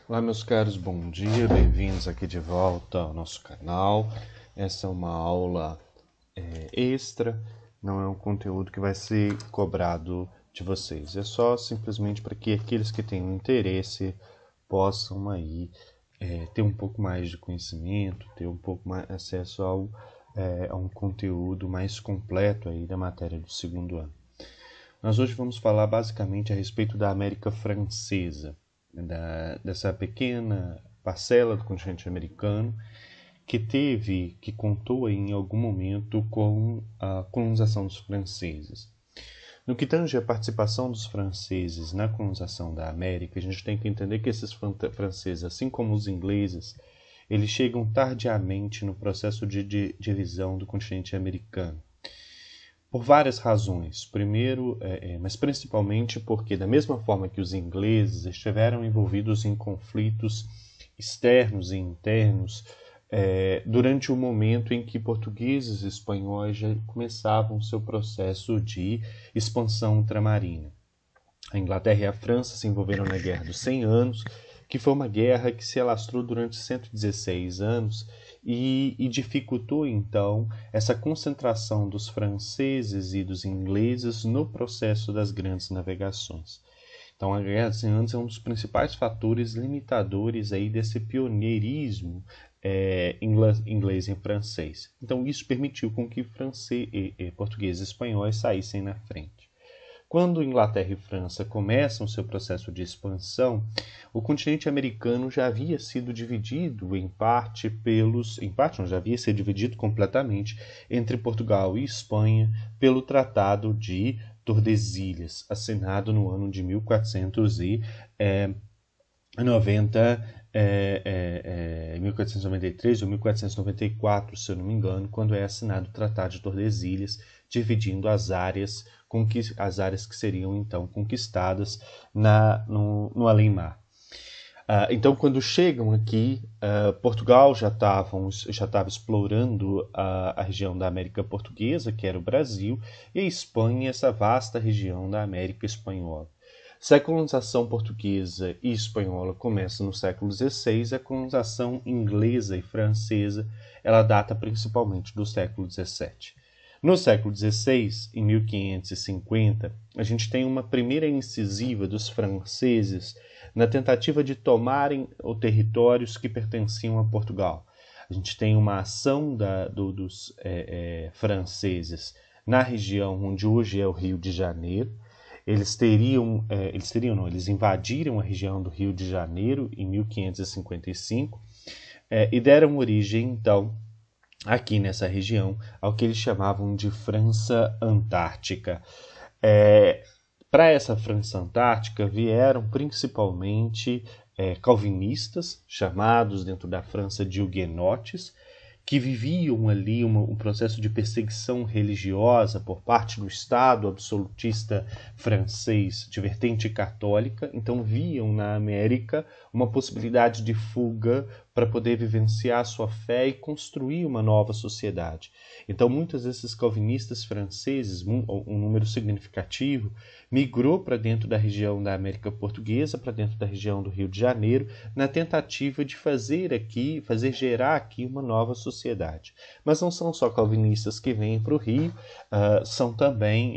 Olá, meus caros, bom dia, bem-vindos aqui de volta ao nosso canal. Essa é uma aula extra, não é um conteúdo que vai ser cobrado de vocês, é só simplesmente para que aqueles que têm interesse possam aí ter um pouco mais de conhecimento, ter um pouco mais acesso a um conteúdo mais completo aí da matéria do segundo ano. Nós hoje vamos falar basicamente a respeito da América Francesa, dessa pequena parcela do continente americano que contou em algum momento com a colonização dos franceses. No que tange a participação dos franceses na colonização da América, a gente tem que entender que esses franceses, assim como os ingleses, eles chegam tardiamente no processo de divisão do continente americano. Por várias razões. Primeiro, mas principalmente porque, da mesma forma que os ingleses estiveram envolvidos em conflitos externos e internos, durante o momento em que portugueses e espanhóis já começavam seu processo de expansão ultramarina. A Inglaterra e a França se envolveram na Guerra dos 100 Anos, que foi uma guerra que se alastrou durante 116 anos e dificultou, então, essa concentração dos franceses e dos ingleses no processo das grandes navegações. Então, a Guerra dos 100 Anos é um dos principais fatores limitadores aí desse pioneirismo inglês e francês. Então, isso permitiu com que portugueses e espanhóis saíssem na frente. Quando Inglaterra e França começam seu processo de expansão, o continente americano já havia sido dividido já havia sido dividido completamente entre Portugal e Espanha pelo Tratado de Tordesilhas, assinado no ano de 1493 ou 1494, se eu não me engano, quando é assinado o Tratado de Tordesilhas, dividindo as áreas que seriam então conquistadas no além-mar. Então, quando chegam aqui, Portugal já estava explorando a região da América Portuguesa, que era o Brasil, e a Espanha, essa vasta região da América Espanhola. Se a colonização portuguesa e espanhola começa no século XVI, a colonização inglesa e francesa ela data principalmente do século XVII. No século XVI, em 1550, a gente tem uma primeira incisiva dos franceses na tentativa de tomarem os territórios que pertenciam a Portugal. A gente tem uma ação dos franceses na região onde hoje é o Rio de Janeiro. Eles invadiram a região do Rio de Janeiro em 1555 e deram origem, então, aqui nessa região, ao que eles chamavam de França Antártica. Para essa França Antártica vieram principalmente calvinistas, chamados dentro da França de huguenotes, que viviam ali um processo de perseguição religiosa por parte do Estado absolutista francês de vertente católica, então viam na América uma possibilidade de fuga para poder vivenciar a sua fé e construir uma nova sociedade. Então muitos desses calvinistas franceses, um número significativo, migrou para dentro da região da América Portuguesa, para dentro da região do Rio de Janeiro, na tentativa de fazer gerar aqui uma nova sociedade. Mas não são só calvinistas que vêm para o Rio,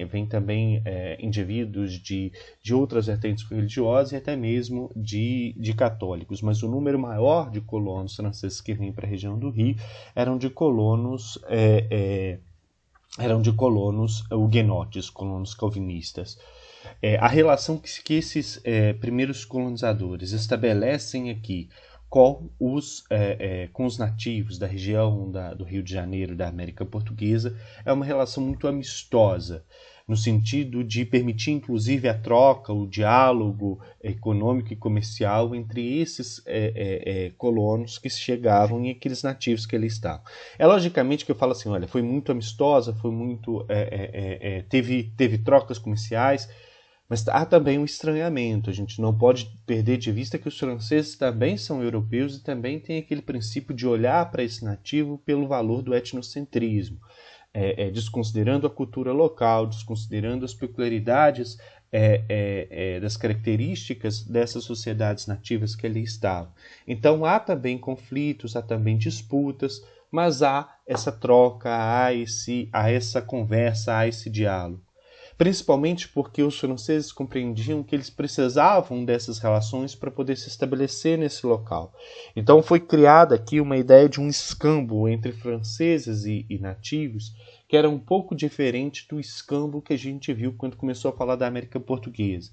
vêm também indivíduos de outras vertentes religiosas e até mesmo de católicos. Mas o número maior de colonos franceses que vêm para a região do Rio eram de colonos huguenotes, colonos calvinistas. A relação que esses primeiros colonizadores estabelecem aqui com os nativos da região do Rio de Janeiro, da América Portuguesa, é uma relação muito amistosa, no sentido de permitir, inclusive, a troca, o diálogo econômico e comercial entre esses colonos que chegavam e aqueles nativos que ali estavam. Logicamente que eu falo assim, olha, foi muito amistosa, teve trocas comerciais, mas há também um estranhamento. A gente não pode perder de vista que os franceses também são europeus e também têm aquele princípio de olhar para esse nativo pelo valor do etnocentrismo, desconsiderando a cultura local, desconsiderando as peculiaridades das características dessas sociedades nativas que ali estavam. Então há também conflitos, há também disputas, mas há essa troca, há essa conversa, há esse diálogo. Principalmente porque os franceses compreendiam que eles precisavam dessas relações para poder se estabelecer nesse local. Então foi criada aqui uma ideia de um escambo entre franceses e nativos, que era um pouco diferente do escambo que a gente viu quando começou a falar da América Portuguesa.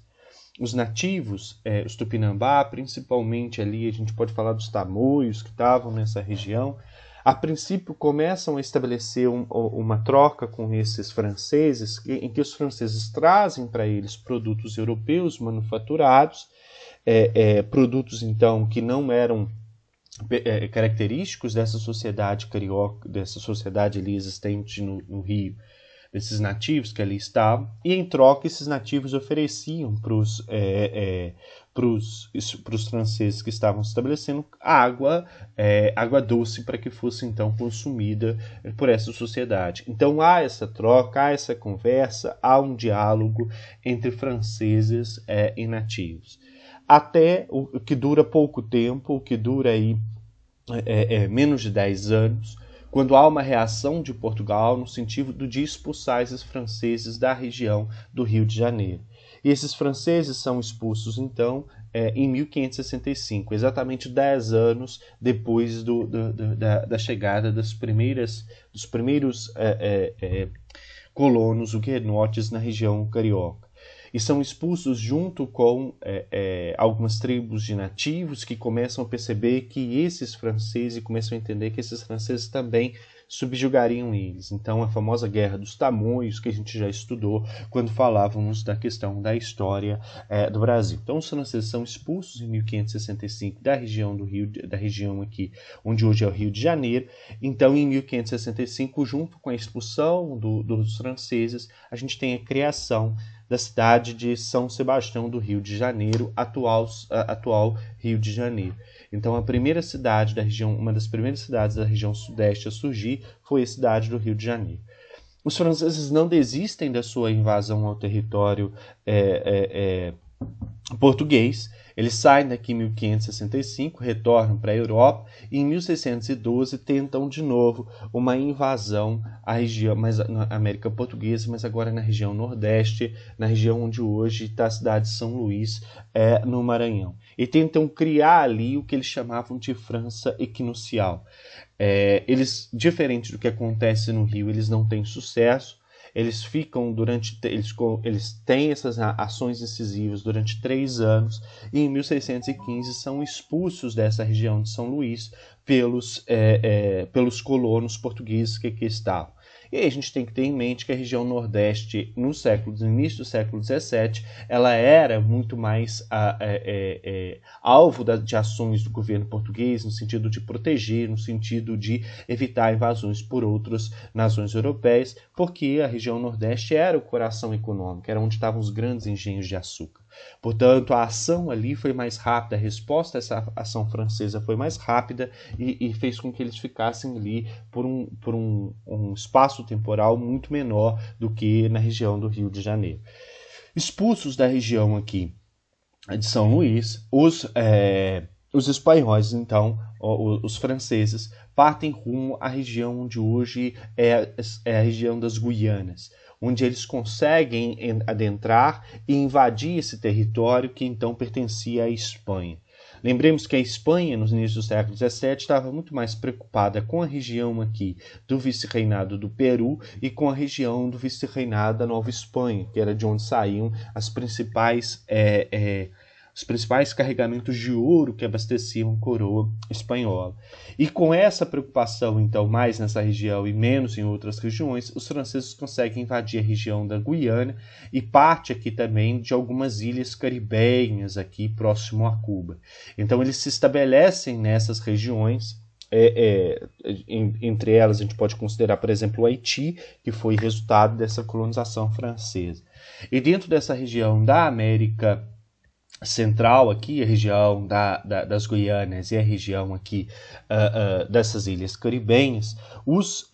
Os nativos, os Tupinambá, principalmente ali, a gente pode falar dos tamoios que estavam nessa região, a princípio começam a estabelecer uma troca com esses franceses, em que os franceses trazem para eles produtos europeus manufaturados, produtos então que não eram característicos dessa sociedade carioca, dessa sociedade ali existente no Rio, desses nativos que ali estavam, e em troca esses nativos ofereciam para os franceses que estavam se estabelecendo água doce para que fosse então consumida por essa sociedade. Então há essa troca, há essa conversa, há um diálogo entre franceses e nativos. Até o que dura pouco tempo, o que dura aí menos de 10 anos, quando há uma reação de Portugal no sentido de expulsar esses franceses da região do Rio de Janeiro. E esses franceses são expulsos, então, em 1565, exatamente 10 anos depois da chegada dos primeiros colonos huguenotes na região carioca. E são expulsos junto com algumas tribos de nativos que começam a perceber que esses franceses, e começam a entender que esses franceses também subjugariam eles. Então, a famosa Guerra dos Tamoios, que a gente já estudou quando falávamos da questão da história do Brasil. Então, os franceses são expulsos em 1565 da região do Rio, da região aqui, onde hoje é o Rio de Janeiro. Então, em 1565, junto com a expulsão dos franceses, a gente tem a criação da cidade de São Sebastião do Rio de Janeiro, atual Rio de Janeiro. Então, a primeira cidade da região, uma das primeiras cidades da região sudeste a surgir foi a cidade do Rio de Janeiro. Os franceses não desistem da sua invasão ao território português. Eles saem daqui em 1565, retornam para a Europa e em 1612 tentam de novo uma invasão à região, na América Portuguesa, mas agora na região Nordeste, na região onde hoje está a cidade de São Luís, no Maranhão. E tentam criar ali o que eles chamavam de França equinocial. Eles, diferente do que acontece no Rio, eles não têm sucesso. Eles ficam eles têm essas ações incisivas durante 3 anos e em 1615 são expulsos dessa região de São Luís pelos colonos portugueses que aqui estavam. E aí a gente tem que ter em mente que a região Nordeste, no início do século XVII, ela era muito mais alvo de ações do governo português, no sentido de proteger, no sentido de evitar invasões por outras nações europeias, porque a região Nordeste era o coração econômico, era onde estavam os grandes engenhos de açúcar. Portanto, a ação ali foi mais rápida, a resposta a essa ação francesa foi mais rápida e fez com que eles ficassem ali por um espaço temporal muito menor do que na região do Rio de Janeiro. Expulsos da região aqui de São Luís, os espanhóis, então, os franceses, partem rumo à região onde hoje é a região das Guianas, onde eles conseguem adentrar e invadir esse território que então pertencia à Espanha. Lembremos que a Espanha, nos inícios do século XVII, estava muito mais preocupada com a região aqui do vice-reinado do Peru e com a região do vice-reinado da Nova Espanha, que era de onde saíam os principais carregamentos de ouro que abasteciam a coroa espanhola. E com essa preocupação, então, mais nessa região e menos em outras regiões, os franceses conseguem invadir a região da Guiana e parte aqui também de algumas ilhas caribenhas aqui próximo a Cuba. Então eles se estabelecem nessas regiões. Entre elas a gente pode considerar, por exemplo, o Haiti, que foi resultado dessa colonização francesa. E dentro dessa região da América Central aqui, a região das Guianas e a região aqui dessas ilhas caribenhas, os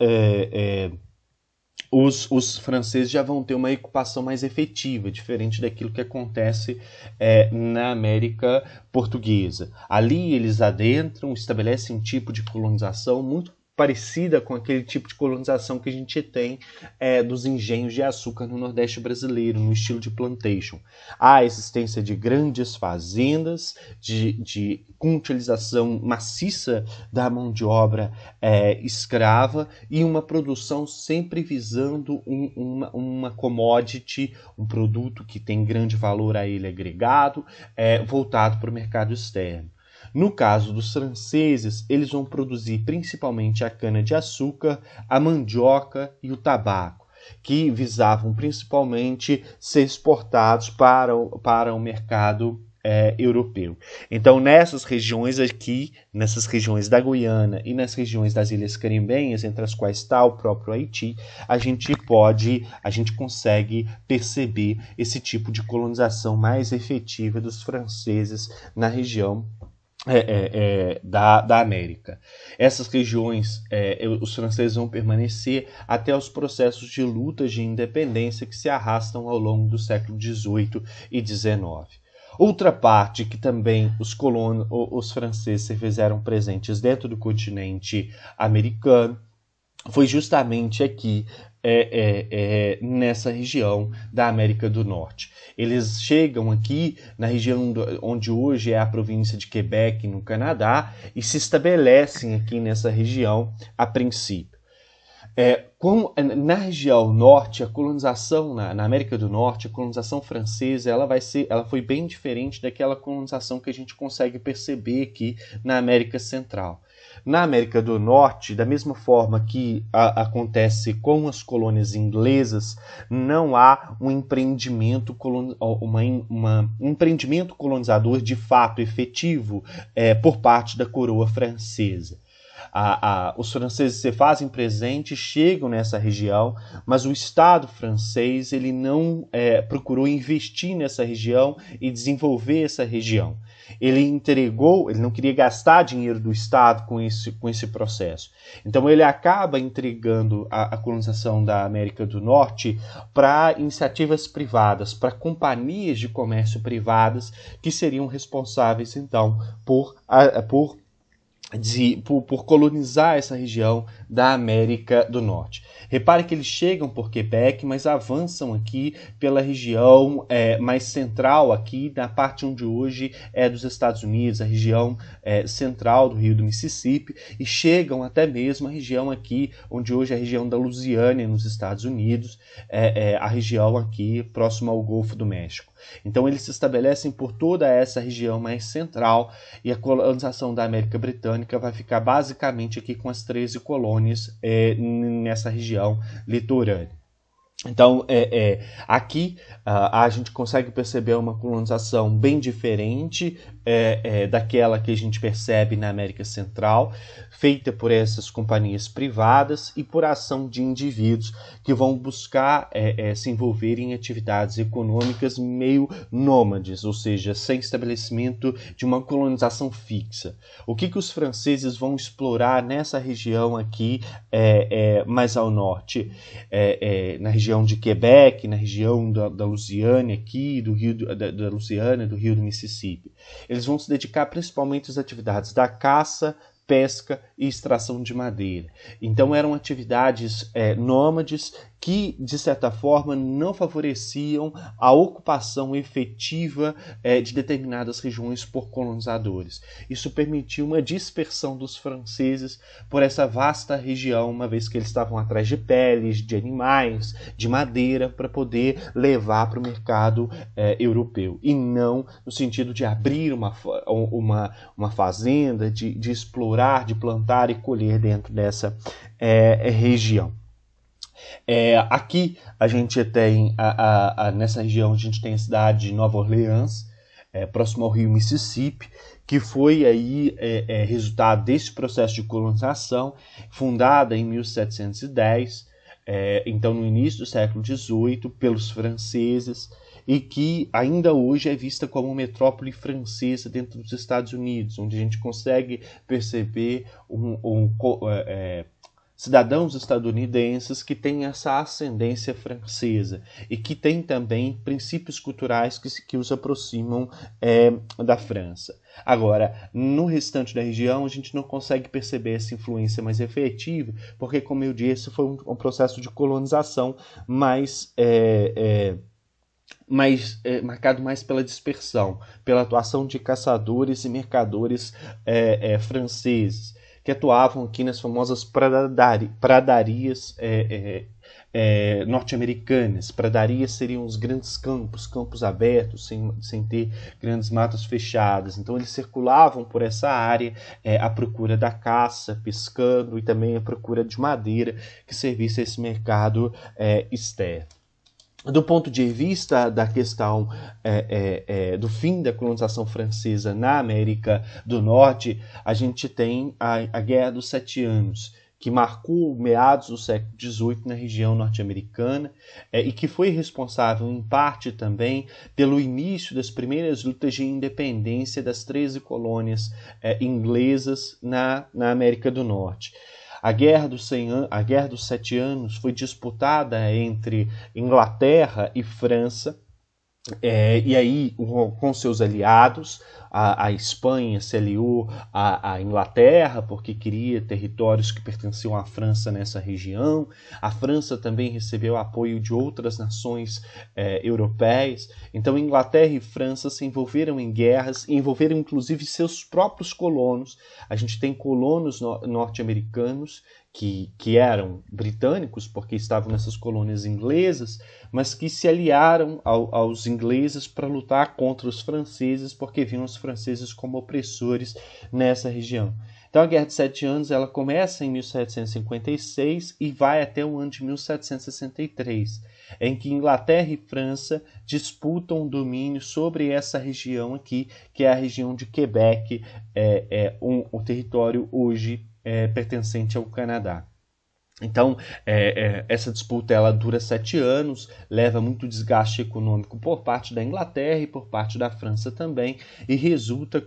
os franceses já vão ter uma ocupação mais efetiva, diferente daquilo que acontece na América Portuguesa. Ali eles adentram, estabelecem um tipo de colonização muito parecida com aquele tipo de colonização que a gente tem dos engenhos de açúcar no Nordeste brasileiro, no estilo de plantation. Há a existência de grandes fazendas, com utilização maciça da mão de obra escrava e uma produção sempre visando uma commodity, um produto que tem grande valor a ele agregado, voltado para o mercado externo. No caso dos franceses, eles vão produzir principalmente a cana-de-açúcar, a mandioca e o tabaco, que visavam principalmente ser exportados para o mercado europeu. Então, nessas regiões aqui, nessas regiões da Guiana e nas regiões das Ilhas Caribenhas, entre as quais está o próprio Haiti, a gente consegue perceber esse tipo de colonização mais efetiva dos franceses na região da América. Essas regiões, os franceses vão permanecer até os processos de lutas de independência que se arrastam ao longo do século XVIII e XIX. Outra parte que também os franceses fizeram presentes dentro do continente americano foi justamente aqui, nessa região da América do Norte. Eles chegam aqui na região onde hoje é a província de Quebec, no Canadá, e se estabelecem aqui nessa região a princípio. Na região norte, a colonização na América do Norte, a colonização francesa, ela foi bem diferente daquela colonização que a gente consegue perceber aqui na América Central. Na América do Norte, da mesma forma que acontece com as colônias inglesas, não há um empreendimento colonizador de fato efetivo por parte da coroa francesa. Os franceses se fazem presentes, chegam nessa região, mas o Estado francês ele não procurou investir nessa região e desenvolver essa região. Ele não queria gastar dinheiro do Estado com esse processo. Então ele acaba entregando a colonização da América do Norte para iniciativas privadas, para companhias de comércio privadas que seriam responsáveis então por colonizar essa região da América do Norte. Repare que eles chegam por Quebec, mas avançam aqui pela região mais central, aqui na parte onde hoje é dos Estados Unidos, a região central do Rio do Mississippi, e chegam até mesmo a região aqui, onde hoje é a região da Louisiana, nos Estados Unidos, a região aqui próxima ao Golfo do México. Então eles se estabelecem por toda essa região mais central e a colonização da América Britânica vai ficar basicamente aqui com as 13 colônias nessa região litorânea. Então, aqui a gente consegue perceber uma colonização bem diferente daquela que a gente percebe na América Central, feita por essas companhias privadas e por ação de indivíduos que vão buscar se envolver em atividades econômicas meio nômades, ou seja, sem estabelecimento de uma colonização fixa. O que os franceses vão explorar nessa região aqui mais ao norte, na região de Quebec, na região da Louisiana aqui, da Louisiana, do Rio do Mississippi. Eles vão se dedicar principalmente às atividades da caça, pesca e extração de madeira. Então eram atividades nômades que, de certa forma, não favoreciam a ocupação efetiva de determinadas regiões por colonizadores. Isso permitiu uma dispersão dos franceses por essa vasta região, uma vez que eles estavam atrás de peles, de animais, de madeira, para poder levar para o mercado europeu, e não no sentido de abrir uma fazenda, de explorar, de plantar e colher dentro dessa região. Aqui a gente tem, nessa região, a gente tem a cidade de Nova Orleans, próximo ao rio Mississippi, que foi aí resultado desse processo de colonização, fundada em 1710, então no início do século XVIII, pelos franceses, e que ainda hoje é vista como metrópole francesa dentro dos Estados Unidos, onde a gente consegue perceber cidadãos estadunidenses que têm essa ascendência francesa e que têm também princípios culturais que os aproximam da França. Agora, no restante da região, a gente não consegue perceber essa influência mais efetiva, porque, como eu disse, foi um processo de colonização marcado mais pela dispersão, pela atuação de caçadores e mercadores franceses, que atuavam aqui nas famosas pradarias norte-americanas. Pradarias seriam os grandes campos abertos, sem ter grandes matas fechadas. Então eles circulavam por essa área à procura da caça, pescando, e também à procura de madeira que servisse a esse mercado externo. Do ponto de vista da questão do fim da colonização francesa na América do Norte, a gente tem a Guerra dos 7 Anos, que marcou meados do século XVIII na região norte-americana e que foi responsável, em parte, também pelo início das primeiras lutas de independência das 13 colônias inglesas na América do Norte. A Guerra dos 7 Anos foi disputada entre Inglaterra e França, e aí com seus aliados. A Espanha se aliou à Inglaterra porque queria territórios que pertenciam à França nessa região. A França também recebeu apoio de outras nações europeias. Então Inglaterra e França se envolveram em guerras, e envolveram inclusive seus próprios colonos. A gente tem colonos norte-americanos que eram britânicos, porque estavam nessas colônias inglesas, mas que se aliaram aos ingleses para lutar contra os franceses, porque viam os franceses como opressores nessa região. Então a Guerra de 7 Anos ela começa em 1756 e vai até o ano de 1763, em que Inglaterra e França disputam o domínio sobre essa região aqui, que é a região de Quebec, o território hoje pertencente ao Canadá. Então, essa disputa ela dura 7 anos, leva muito desgaste econômico por parte da Inglaterra e por parte da França também, e resulta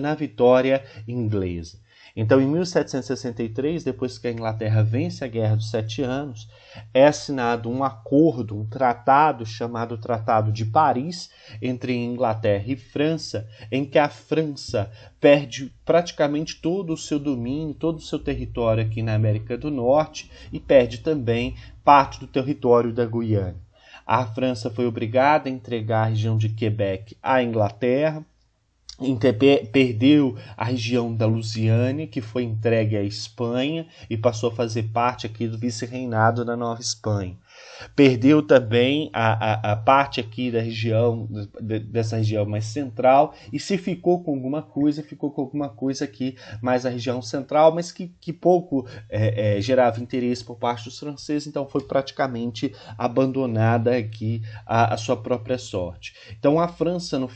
na vitória inglesa. Então, em 1763, depois que a Inglaterra vence a Guerra dos 7 Anos, é assinado um acordo, um tratado chamado Tratado de Paris, entre Inglaterra e França, em que a França perde praticamente todo o seu domínio, todo o seu território aqui na América do Norte, e perde também parte do território da Guiana. A França foi obrigada a entregar a região de Quebec à Inglaterra, perdeu a região da Louisiana, que foi entregue à Espanha e passou a fazer parte aqui do vice-reinado da Nova Espanha. Perdeu também a parte aqui da região, dessa região mais central, e se ficou com alguma coisa aqui mais a região central, mas que pouco gerava interesse por parte dos franceses, então foi praticamente abandonada aqui a sua própria sorte. Então a França, no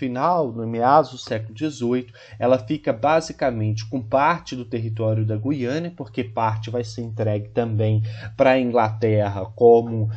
meados do século XVIII, ela fica basicamente com parte do território da Guiana, porque parte vai ser entregue também para a Inglaterra como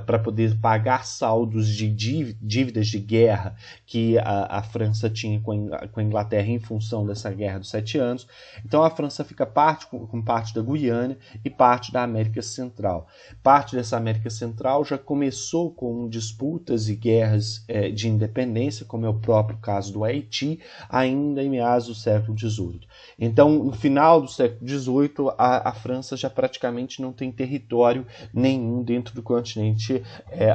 para poder pagar saldos de dívidas de guerra que a França tinha com a Inglaterra em função dessa Guerra dos 7 Anos. Então a França fica com parte da Guiana e parte da América Central. Parte dessa América Central já começou com disputas e guerras de independência, como é o próprio caso do Haiti, ainda em meados do século XVIII. Então, no final do século XVIII, a França já praticamente não tem território nenhum dentro do continente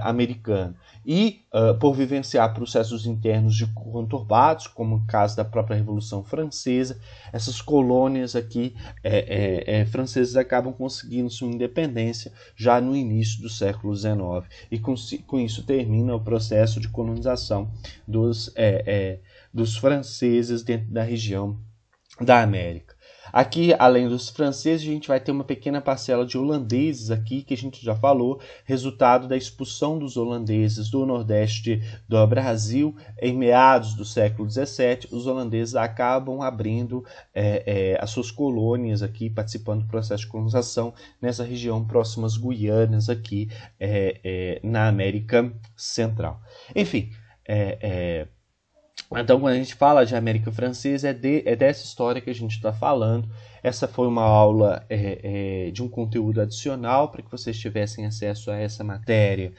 americano. E, por vivenciar processos internos conturbados, como o caso da própria Revolução Francesa, essas colônias aqui francesas acabam conseguindo sua independência já no início do século XIX. E com isso termina o processo de colonização dos franceses dentro da região da América. Aqui, além dos franceses, a gente vai ter uma pequena parcela de holandeses aqui, que a gente já falou, resultado da expulsão dos holandeses do Nordeste do Brasil em meados do século XVII. Os holandeses acabam abrindo as suas colônias aqui, participando do processo de colonização nessa região próxima às Guianas aqui na América Central. Enfim, Então, quando a gente fala de América Francesa, é dessa história que a gente está falando. Essa foi uma aula de um conteúdo adicional para que vocês tivessem acesso a essa matéria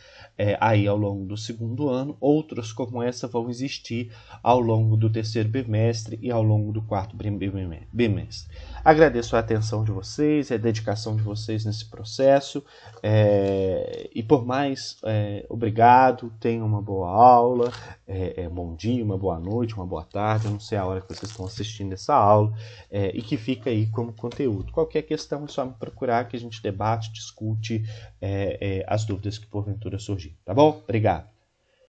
aí ao longo do segundo ano. Outros como essa vão existir ao longo do terceiro bimestre e ao longo do quarto bimestre. Agradeço a atenção de vocês, a dedicação de vocês nesse processo. E por mais, obrigado, tenham uma boa aula, bom dia, uma boa noite, uma boa tarde, eu não sei a hora que vocês estão assistindo essa aula, e que fica aí como conteúdo. Qualquer questão é só me procurar que a gente debate, discute as dúvidas que porventura surgirem, tá bom? Obrigado.